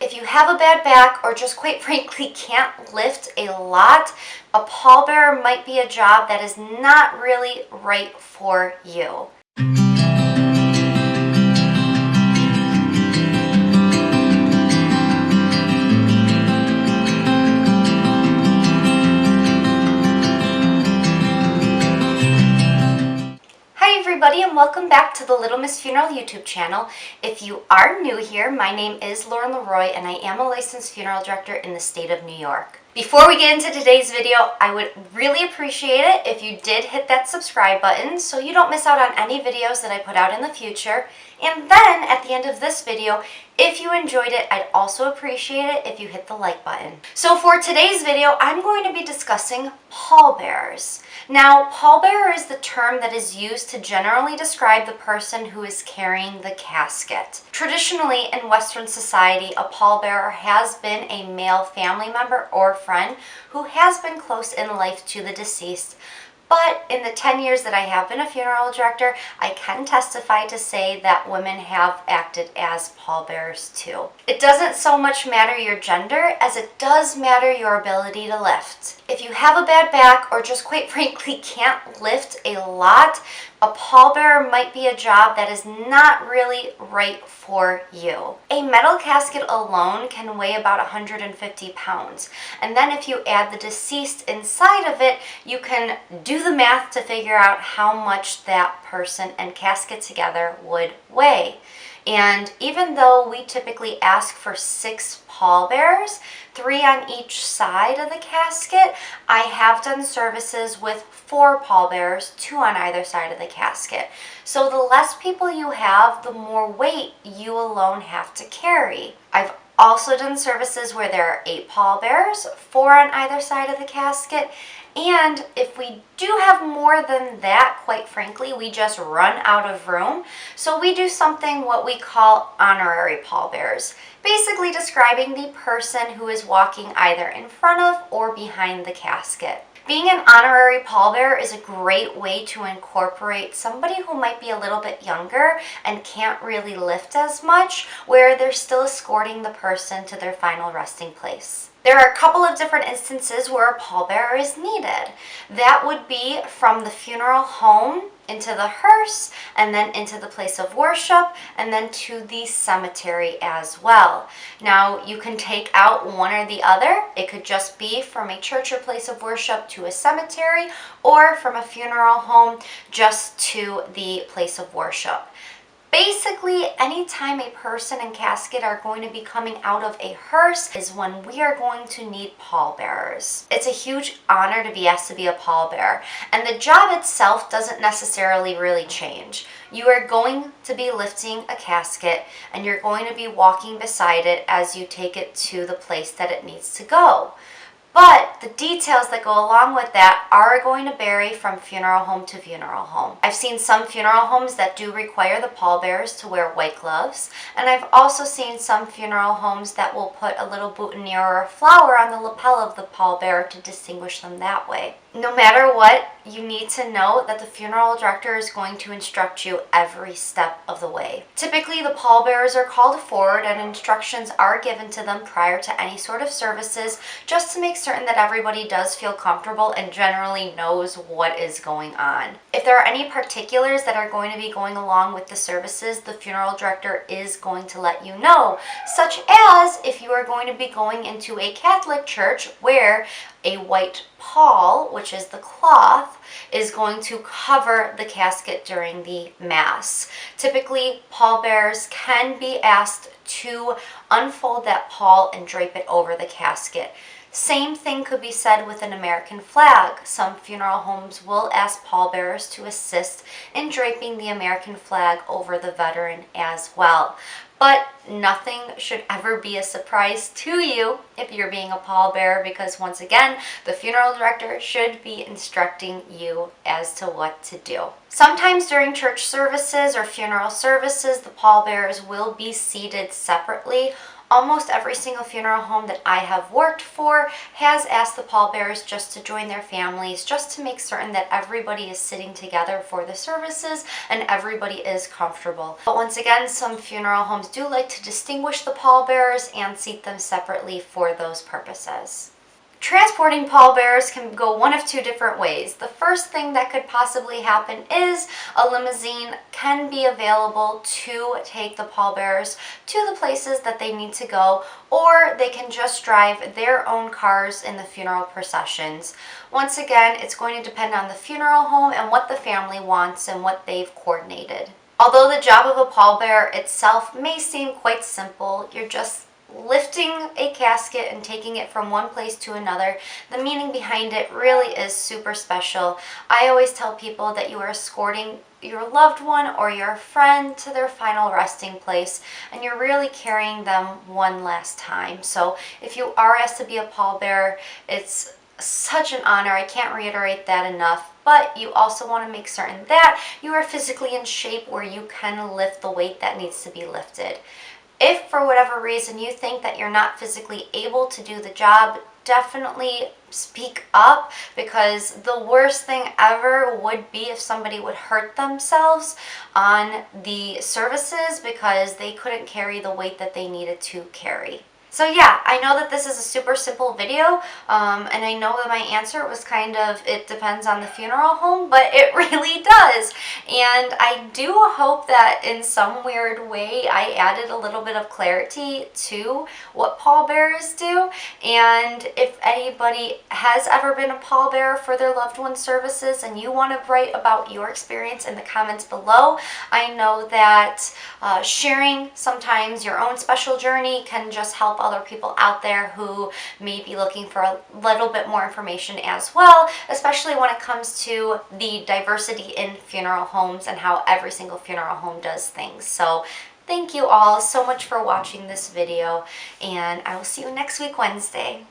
If you have a bad back or just quite frankly can't lift a lot, a pallbearer might be a job that is not really right for you. Hi everybody, and welcome back to the Little Miss Funeral YouTube channel. If you are new here, my name is Lauren Leroy and I am a licensed funeral director in the state of New York. Before we get into today's video, I would really appreciate it if you did hit that subscribe button so you don't miss out on any videos that I put out in the future. And then at the end of this video, if you enjoyed it, I'd also appreciate it if you hit the like button. So for today's video, I'm going to be discussing pallbearers. Now, pallbearer is the term that is used to generally describe the person who is carrying the casket. Traditionally, in Western society, a pallbearer has been a male family member or friend who has been close in life to the deceased. But in the 10 years that I have been a funeral director, I can testify to say that women have acted as pallbearers too. It doesn't so much matter your gender as it does matter your ability to lift. If you have a bad back or just quite frankly can't lift a lot, a pallbearer might be a job that is not really right for you. A metal casket alone can weigh about 150 pounds. And then if you add the deceased inside of it, you can do the math to figure out how much that person and casket together would weigh. And even though we typically ask for 6 pallbearers, 3 on each side of the casket, I have done services with 4 pallbearers, 2 on either side of the casket. So the less people you have, the more weight you alone have to carry. I've also done services where there are 8 pallbearers, 4 on either side of the casket. And if we do have more than that, quite frankly, we just run out of room. So we do something what we call honorary pallbearers, basically describing the person who is walking either in front of or behind the casket. Being an honorary pallbearer is a great way to incorporate somebody who might be a little bit younger and can't really lift as much, where they're still escorting the person to their final resting place. There are a couple of different instances where a pallbearer is needed. That would be from the funeral home into the hearse, and then into the place of worship, and then to the cemetery as well. Now, you can take out one or the other. It could just be from a church or place of worship to a cemetery, or from a funeral home just to the place of worship. Basically, anytime a person and casket are going to be coming out of a hearse is when we are going to need pallbearers. It's a huge honor to be asked to be a pallbearer, and the job itself doesn't necessarily really change. You are going to be lifting a casket, and you're going to be walking beside it as you take it to the place that it needs to go. But the details that go along with that are going to vary from funeral home to funeral home. I've seen some funeral homes that do require the pallbearers to wear white gloves, and I've also seen some funeral homes that will put a little boutonniere or a flower on the lapel of the pallbearer to distinguish them that way. No matter what, you need to know that the funeral director is going to instruct you every step of the way. Typically, the pallbearers are called forward and instructions are given to them prior to any sort of services, just to make certain that everybody does feel comfortable and generally knows what is going on. If there are any particulars that are going to be going along with the services, the funeral director is going to let you know, such as if you are going to be going into a Catholic church where a white pall, which is the cloth, is going to cover the casket during the Mass. Typically, pallbearers can be asked to unfold that pall and drape it over the casket. Same thing could be said with an American flag. Some funeral homes will ask pallbearers to assist in draping the American flag over the veteran as well. But nothing should ever be a surprise to you if you're being a pallbearer, because once again, the funeral director should be instructing you as to what to do. Sometimes during church services or funeral services, the pallbearers will be seated separately. Almost every single funeral home that I have worked for has asked the pallbearers just to join their families, just to make certain that everybody is sitting together for the services and everybody is comfortable. But once again, some funeral homes do like to distinguish the pallbearers and seat them separately for those purposes. Transporting pallbearers can go one of two different ways. The first thing that could possibly happen is a limousine can be available to take the pallbearers to the places that they need to go, or they can just drive their own cars in the funeral processions. Once again, it's going to depend on the funeral home and what the family wants and what they've coordinated. Although the job of a pallbearer itself may seem quite simple, you're just lifting a casket and taking it from one place to another, the meaning behind it really is super special. I always tell people that you are escorting your loved one or your friend to their final resting place, and you're really carrying them one last time. So if you are asked to be a pallbearer, it's such an honor. I can't reiterate that enough. But you also want to make certain that you are physically in shape where you can lift the weight that needs to be lifted. If for whatever reason you think that you're not physically able to do the job, definitely speak up, because the worst thing ever would be if somebody would hurt themselves on the services because they couldn't carry the weight that they needed to carry. So yeah, I know that this is a super simple video, and I know that my answer was kind of, it depends on the funeral home, but it really does. And I do hope that in some weird way I added a little bit of clarity to what pallbearers do. And if anybody has ever been a pallbearer for their loved one's services and you want to write about your experience in the comments below, I know that sharing sometimes your own special journey can just help other people out there who may be looking for a little bit more information as well, especially when it comes to the diversity in funeral homes and how every single funeral home does things. So thank you all so much for watching this video, and I will see you next week Wednesday.